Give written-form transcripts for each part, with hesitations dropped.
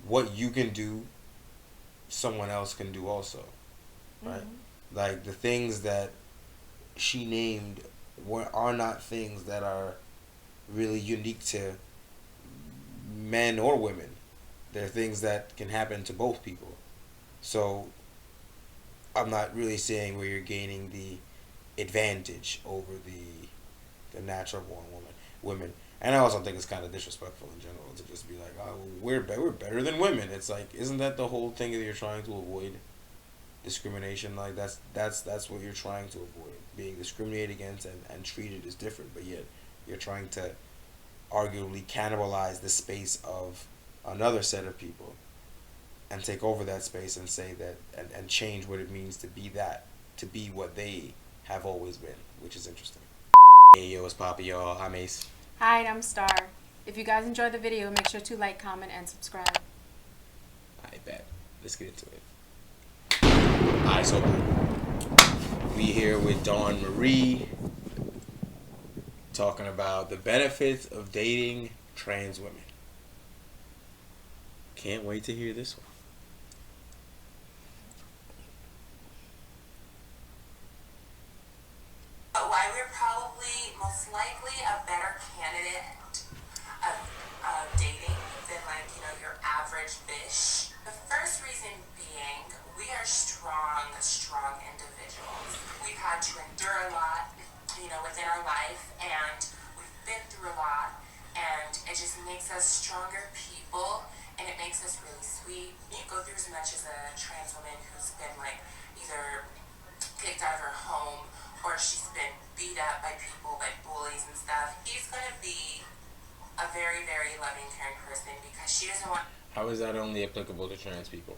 what you can do, someone else can do also, right? Like the things that she named are not things that are really unique to men or women. They're things that can happen to both people. So I'm not really saying where you're gaining the advantage over the natural born women. And I also think it's kind of disrespectful in general to just be like, oh, we're better than women. It's like, isn't that the whole thing that you're trying to avoid? Discrimination, like that's what you're trying to avoid, being discriminated against and treated as different, but yet you're trying to arguably cannibalize the space of another set of people and take over that space and say that and change what it means to be that, to be what they have always been, which is interesting. Hey yo, it's Papa, y'all. I'm Ace. Hi, I'm Star. If you guys enjoyed the video, make sure to like, comment, and subscribe. I bet. Let's get into it. Alright, so we here with Dawn Marie talking about the benefits of dating trans women. Can't wait to hear this one. Why we're probably most likely a better candidate of dating than your average bish. The first reason being we are strong individuals. We've had to endure a lot, within our life, and we've been through a lot, and it just makes us stronger people, and it makes us really sweet. You go through as much as a trans woman who's been either kicked out of her home or she's been beat up by people, by bullies and stuff. He's gonna be a very, very loving, caring person because she doesn't want. How is that only applicable to trans people?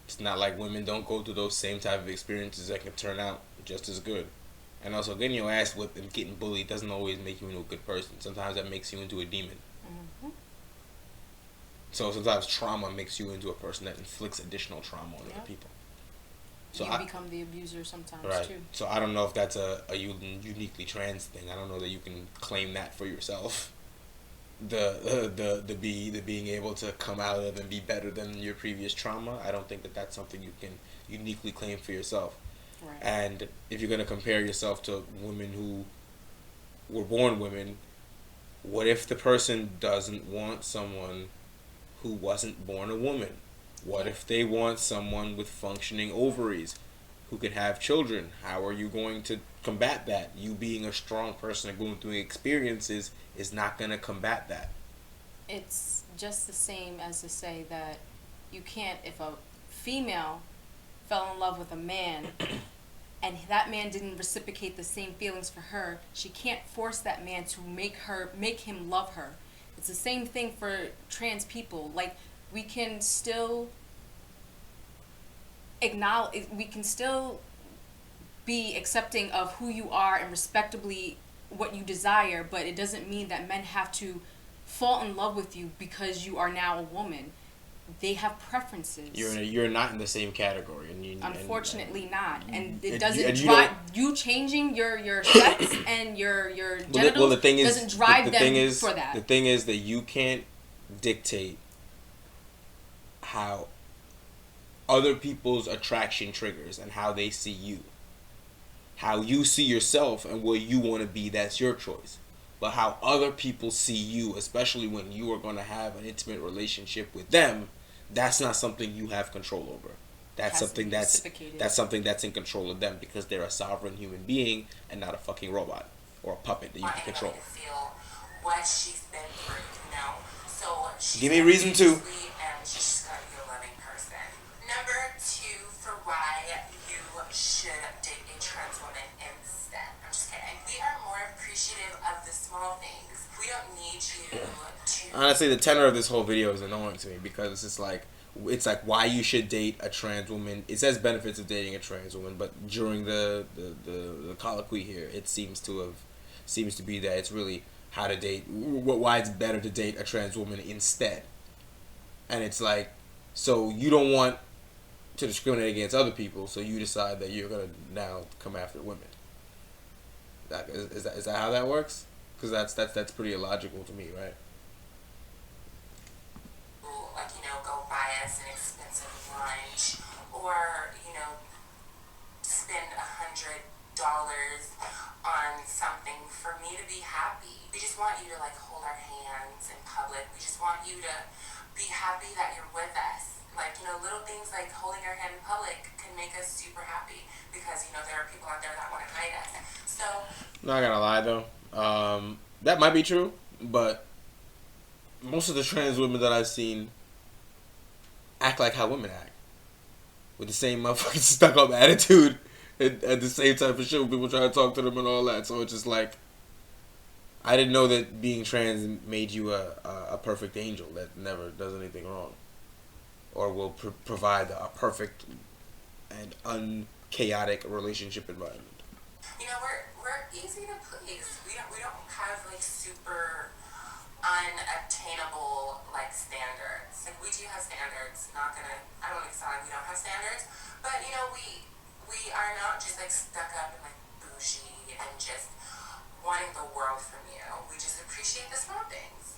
It's not like women don't go through those same type of experiences that can turn out just as good. And also, getting your ass whipped and getting bullied doesn't always make you into a good person. Sometimes that makes you into a demon. So sometimes trauma makes you into a person that inflicts additional trauma on other people. So you become the abuser sometimes, too. So I don't know if that's a uniquely trans thing. I don't know that you can claim that for yourself. The being able to come out of and be better than your previous trauma. I don't think that that's something you can uniquely claim for yourself. Right. And if you're gonna compare yourself to women who were born women, what if the person doesn't want someone who wasn't born a woman? What if they want someone with functioning ovaries who can have children? How are you going to combat that? You being a strong person and going through experiences is not going to combat that. It's just the same as to say that you can't, if a female fell in love with a man and that man didn't reciprocate the same feelings for her, she can't force that man to make him love her. It's the same thing for trans people. Like, we can still acknowledge, we can still be accepting of who you are and respectably what you desire, but it doesn't mean that men have to fall in love with you because you are now a woman. They have preferences. You're not in the same category, and unfortunately not, and it doesn't drive you changing your sex and your genitals. Well, the thing is, doesn't drive the them thing is, for that. The thing is that you can't dictate how other people's attraction triggers and how they see you. How you see yourself and what you want to be, that's your choice. But how other people see you, especially when you are going to have an intimate relationship with them, that's not something you have control over. That's something that's in control of them, because they're a sovereign human being and not a fucking robot or a puppet that you can control. Feel what she's been through, So give me a reason to. And she's gonna be a loving person. Number 2 for why you should date a trans woman instead. I'm just kidding. We are more appreciative of the small things. We don't need you to. Honestly, the tenor of this whole video is annoying to me, because it's like why you should date a trans woman. It says benefits of dating a trans woman, but during the colloquy here, it seems to be that it's really how to date, why it's better to date a trans woman instead. And it's like, so you don't want to discriminate against other people, so you decide that you're gonna now come after women. Is that how that works? Because that's pretty illogical to me, right? lunch, or, spend $100 on something for me to be happy. We just want you to like hold our hands in public. We just want you to be happy that you're with us. Like, little things like holding our hand in public can make us super happy because, there are people out there that want to hide us. So, not gonna lie though, that might be true, but most of the trans women that I've seen act like how women act, with the same motherfucking stuck up attitude, and at the same time for sure people try to talk to them and all that. So it's just like, I didn't know that being trans made you a perfect angel that never does anything wrong, or will provide a perfect and unchaotic relationship environment. we're easy to please. We don't have like super unattainable like standards. Like we do have standards. I don't sound like we don't have standards, but we are not just like stuck up and like bougie and just wanting the world from you. We just appreciate the small things.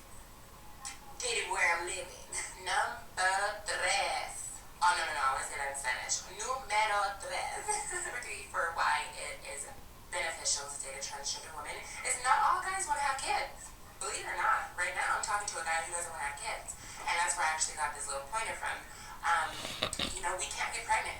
Dated where I'm living. Number tres. Oh, no, I want to say that in Spanish. Numero tres. Number three for why it is beneficial to date a transgender woman is not all guys want to have kids. Believe it or not, right now I'm talking to a guy who doesn't want to have kids. And that's where I actually got this little pointer from. We can't get pregnant,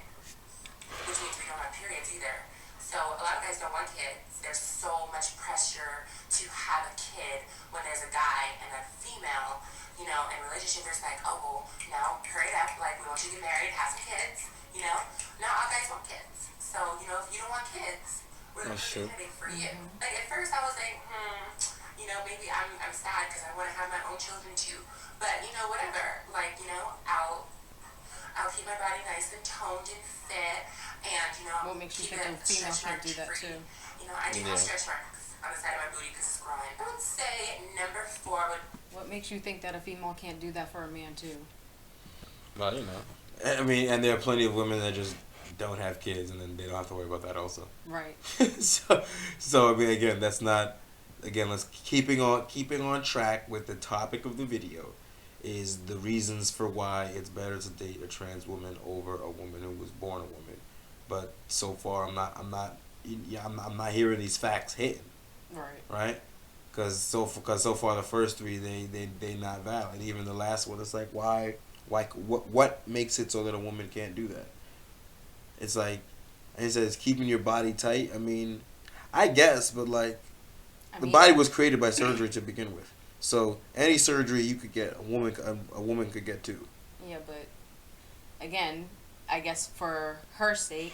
which means we don't have periods either. So a lot of guys don't want kids. There's so much pressure to have a kid when there's a guy and a female, in relationship. There's like, oh, well, no, hurry up. Like, we want you to get married, have some kids, Not all guys want kids. So, if you don't want kids, we're the candidate for you. Like, at first I was like, maybe I'm sad because I want to have my own children too. But, whatever. Like, I'll keep my body nice and toned and fit, and What makes you think a female can't do that too? I do have stretch marks on the side of my booty because it's growing. I would say number 4 would. What makes you think that a female can't do that for a man too? Well, I mean, and there are plenty of women that just don't have kids, and then they don't have to worry about that also. Right. so I mean, again, that's not. Again, let's keeping on track with the topic of the video, is the reasons for why it's better to date a trans woman over a woman who was born a woman. But so far, I'm not hearing these facts hitting. Right. Because so far the first 3 they not valid. Even the last one, it's like why what makes it so that a woman can't do that? It's like, and it says keeping your body tight. I mean, I guess, but like, the body was created by surgery to begin with. So any surgery you could get, a woman could get too. Yeah, but again, I guess for her sake,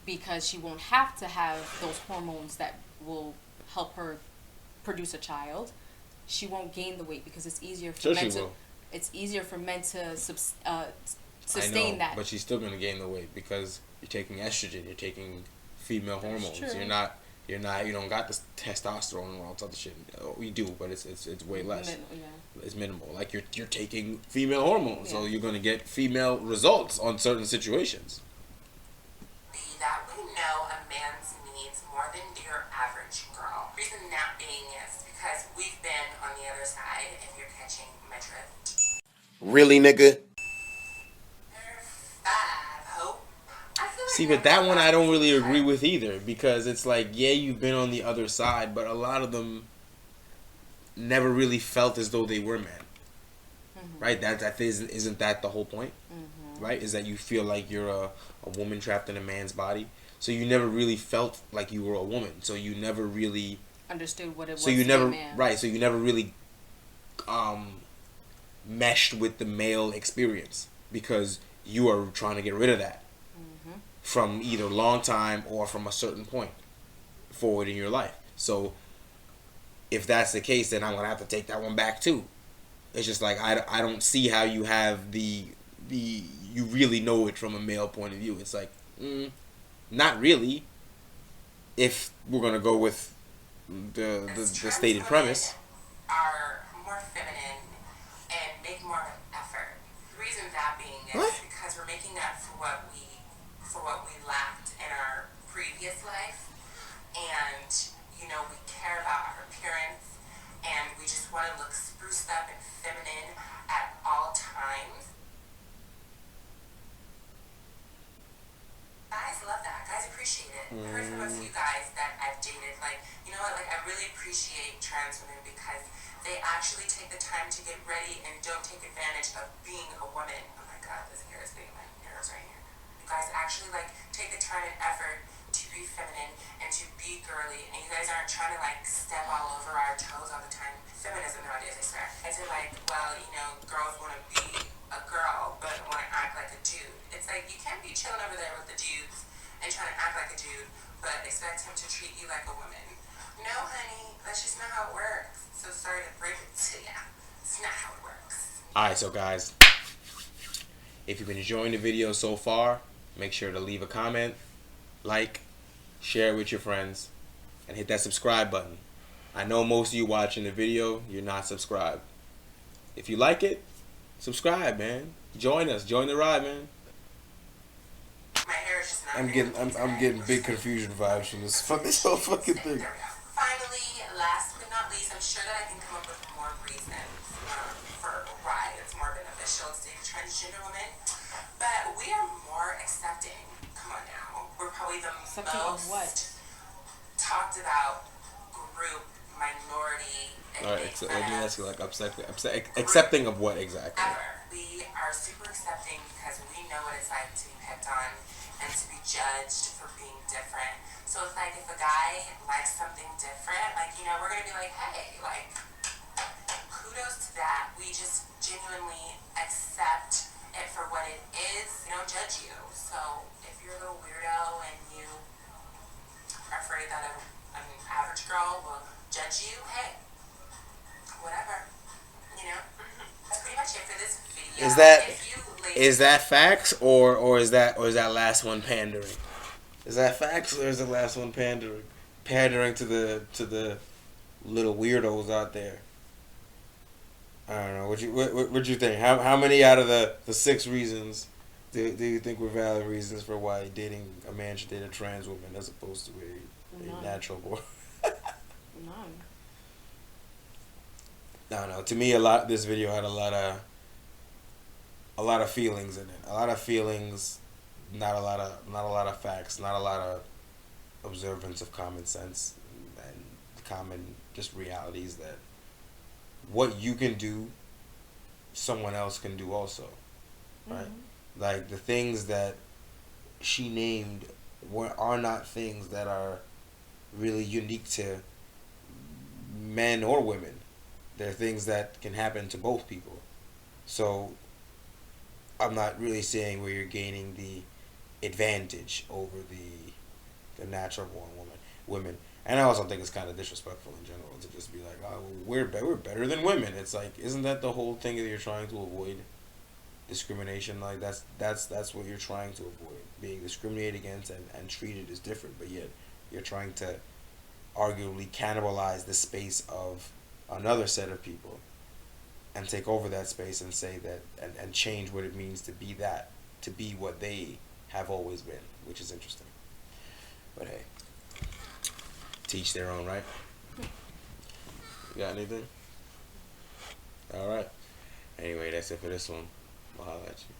because she won't have to have those hormones that will help her produce a child, she won't gain the weight because it's easier for men to. It's easier for men to sustain I know, that. But she's still gonna gain the weight because you're taking estrogen, you're taking female hormones. True. You don't got this testosterone and all this other shit. We do, but it's way less. It's minimal. Like you're taking female hormones, so you're gonna get female results on certain situations. That we know a man's needs more than your average girl. Reason that being is because we've been on the other side, if you're catching my drift. Really, nigga? See, but that one I don't really agree with either, because it's like, yeah, you've been on the other side, but a lot of them never really felt as though they were men. Right? Isn't that the whole point? Right? Is that you feel like you're a woman trapped in a man's body. So you never really felt like you were a woman. So you never really understood what it was. So you never, man. right? So you never really meshed with the male experience because you are trying to get rid of that from either long time or from a certain point forward in your life. So if that's the case, then I'm gonna have to take that one back too. It's just like I don't see how you have the you really know it from a male point of view. It's like not really. If we're gonna go with the stated premise. Are more feminine and make more of an effort. The reason that being is because we're making up for what we lacked in our previous life, and we care about our appearance, and we just want to look spruced up and feminine at all times. appreciate it. I heard from a few guys that I've dated, like, you know what, like, I really appreciate trans women because they actually take the time to get ready and don't take advantage of being a woman. Oh my god, this hair is getting my nerves right here. You guys actually, like, take the time and effort to be feminine and to be girly, and you guys aren't trying to, like, step all over our toes all the time. Feminism nowadays, I swear. I said, like, well, you know, girls want to be a girl, but want to act like a dude. It's like, you can't be chilling over there with the dudes and trying to act like a dude, but expect him to treat you like a woman. No, honey, that's just not how it works. So sorry to break it to you. It's not how it works. Alright, so guys, if you've been enjoying the video so far, make sure to leave a comment, like, share it with your friends, and hit that subscribe button. I know most of you watching the video, you're not subscribed. If you like it, subscribe, man. Join us. Join the ride, man. My hair is just not I'm getting big confusion vibes from this whole fucking thing. There we go. Finally, last but not least, I'm sure that I can come up with more reasons for why it's more beneficial to date a transgender woman. But we are more accepting. Come on now. We're probably the Accepting of what? most talked about group, minority, Alright, let me ask you, like, accepting of what exactly? ever. We are super accepting because we know what it's like to be picked on and to be judged for being different. So it's like if a guy likes something different, like, you know, we're gonna be like, hey, like, kudos to that. We just genuinely accept it for what it is. We don't judge you. So if you're a little weirdo and you are afraid that an average girl will judge you, hey, whatever. You know? That's pretty much it for this video. Is that facts or is that last one pandering? Is that facts or is the last one pandering? Pandering to the little weirdos out there. I don't know. What you think? How many out of the 6 reasons do you think were valid reasons for why dating a man should date a trans woman as opposed to a natural born? None. I don't know. To me, this video had a lot of feelings in it. A lot of feelings, not a lot of facts, not a lot of observance of common sense and common just realities that what you can do, someone else can do also, right? Like the things that she named are not things that are really unique to men or women. They're things that can happen to both people. So I'm not really saying where you're gaining the advantage over the natural born women. And I also think it's kind of disrespectful in general to just be like, oh, we're better than women. It's like, isn't that the whole thing that you're trying to avoid? Discrimination, like that's what you're trying to avoid, being discriminated against and treated as different, but yet you're trying to arguably cannibalize the space of another set of people and take over that space and say that and change what it means to be what they have always been, which is interesting. But hey, teach their own, right? You got anything? All right. Anyway, that's it for this one. I'll holler at you.